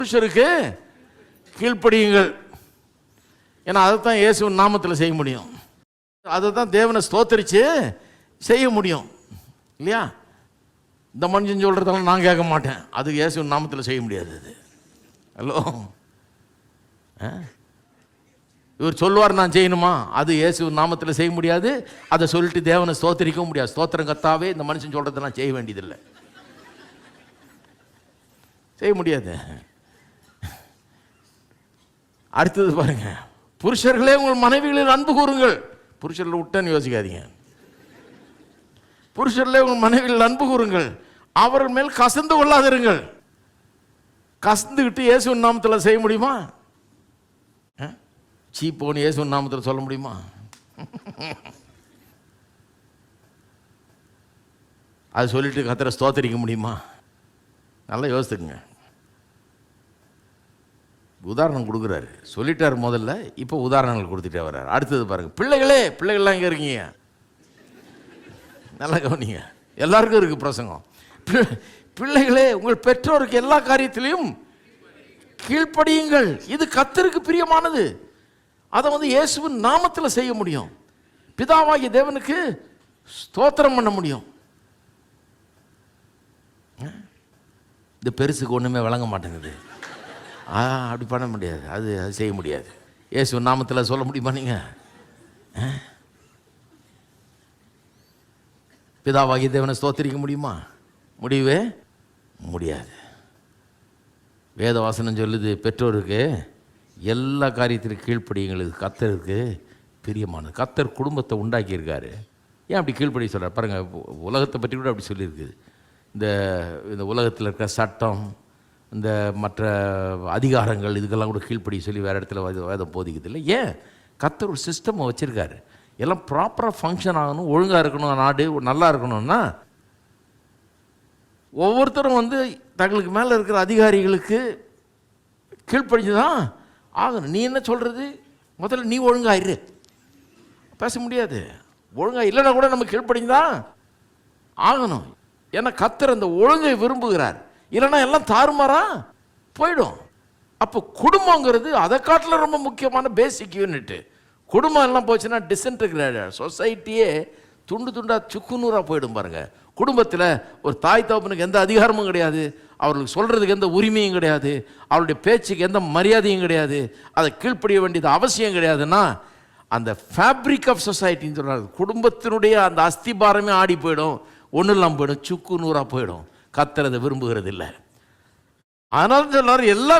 புருஷருக்கு கீழ்ப்படியுங்கள். ஏன்னா அதைத்தான் இயேசுவின் நாமத்தில் செய்ய முடியும். அதை தான் தேவனை ஸ்தோத்தரித்து செய்ய முடியும் இல்லையா? இந்த மனுஷன் சொல்கிறதெல்லாம் நான் கேட்க மாட்டேன், அது இயேசுவின் நாமத்தில் செய்ய முடியாது. அது ஹலோ, இவர் சொல்லுவார் நான் செய்யணுமா, அது இயேசுவின் நாமத்தில் செய்ய முடியாது. அதை சொல்லிட்டு தேவனை ஸ்தோத்தரிக்கவும் முடியாது. ஸ்தோத்திரம் கத்தாவே இந்த மனுஷன் சொல்கிறதெல்லாம் செய்ய வேண்டியதில்லை, செய்ய முடியாது. அடுத்தது பாருங்க, புருஷர்களே உங்கள் மனைவிகளில் அன்பு கூறுங்கள். புருஷர்கள் விட்டேன்னு யோசிக்காதீங்க. புருஷர்களே உங்கள் மனைவிகளில் அன்பு கூறுங்கள், அவர்கள் மேல் கசந்து கொள்ளாதிருங்கள். கசந்துக்கிட்டு இயேசுவின் நாமத்தில் செய்ய முடியுமா? சீப்போன்னு இயேசுவின் நாமத்தில் சொல்ல முடியுமா? அது சொல்லிட்டு கர்த்தரை ஸ்தோத்தரிக்க முடியுமா? நல்லா யோசித்துக்குங்க. உதாரணம் கொடுக்குறாரு, சொல்லிட்டார் முதல்ல, இப்போ உதாரணங்கள் கொடுத்துட்டே வர்றாரு. அடுத்தது பாருங்க, பிள்ளைகளே, பிள்ளைகள்லாம் எங்கே இருக்கீங்க? நல்லா கவனிங்க, எல்லாருக்கும் இருக்கு பிரசங்கம். பிள்ளைகளே உங்கள் பெற்றோருக்கு எல்லா காரியத்திலையும் கீழ்ப்படியுங்கள், இது கர்த்தருக்கு பிரியமானது. அதை இயேசுவின் நாமத்தில் செய்ய முடியும். பிதாவாகிய தேவனுக்கு ஸ்தோத்திரம் பண்ண முடியும். இந்த பெருசுக்கு ஒன்றுமே வழங்க மாட்டேங்குது. அப்படி பண்ண முடியாது, அது செய்ய முடியாது. இயேசுவின் நாமத்தில் சொல்ல முடியுமா? நீங்கள் பிதாவாகிய தேவனை ஸ்தோத்திரிக்க முடியுமா? முடியவே முடியாது. வேதவாசனம் சொல்லுது, பெற்றோருக்கு எல்லா காரியத்திலும் கீழ்ப்படியுங்களுக்கு கர்த்தருக்கு பிரியமானது. கர்த்தர் குடும்பத்தை உண்டாக்கியிருக்காரு. ஏன் அப்படி கீழ்ப்படி சொல்கிறார் பாருங்கள். உலகத்தை பற்றி கூட அப்படி சொல்லியிருக்குது. இந்த உலகத்தில் இருக்கிற சட்டம், இந்த மற்ற அதிகாரங்கள், இதுக்கெல்லாம் கூட கீழ்ப்படி சொல்லி வேறு இடத்துல வேதம் போதிக்குது இல்லை. ஏன்? கர்த்தர் ஒரு சிஸ்டம் வச்சுருக்காரு. எல்லாம் ப்ராப்பராக ஃபங்க்ஷன் ஆகணும், ஒழுங்காக இருக்கணும், நாடு நல்லா இருக்கணும்னா ஒவ்வொருத்தரும் தங்களுக்கு மேலே இருக்கிற அதிகாரிகளுக்கு கீழ்ப்படிஞ்சு தான் ஆகணும். நீ என்ன சொல்கிறது? முதல்ல நீ ஒழுங்காயிரு. பேச முடியாது. ஒழுங்காக இல்லைன்னா கூட நம்ம கீழ்ப்படிஞ்சுதான் ஆகணும். ஏன்னா கர்த்தர் அந்த ஒழுங்கை விரும்புகிறார். இல்லைன்னா எல்லாம் தாறுமாறா போயிடும். அப்போ குடும்பங்கிறது அதை காட்டில் ரொம்ப முக்கியமான பேசிக் யூனிட்டு. குடும்பம் எல்லாம் போச்சுன்னா டிஸ்இன்டகிரேட்டட் சொசைட்டியே துண்டு துண்டாக சுக்குநூறாக போயிடும் பாருங்கள். குடும்பத்தில் ஒரு தாய் தகப்பனுக்கு எந்த அதிகாரமும் கிடையாது, அவர்களுக்கு சொல்கிறதுக்கு எந்த உரிமையும் கிடையாது, அவருடைய பேச்சுக்கு எந்த மரியாதையும் கிடையாது, அதை கீழ்ப்படிய வேண்டியது அவசியம் கிடையாதுன்னா அந்த ஃபேப்ரிக் ஆஃப் சொசைட்டின்னு சொல்கிறாங்க. குடும்பத்தினுடைய அந்த அஸ்திபாரமே ஆடி போயிடும், ஒன்றும் இல்லாமல் போயிடும், சுக்கு நூறாக போயிடும். கர்த்தர் அதை விரும்புகிறது இல்லை. அதனால எல்லாரும் எல்லா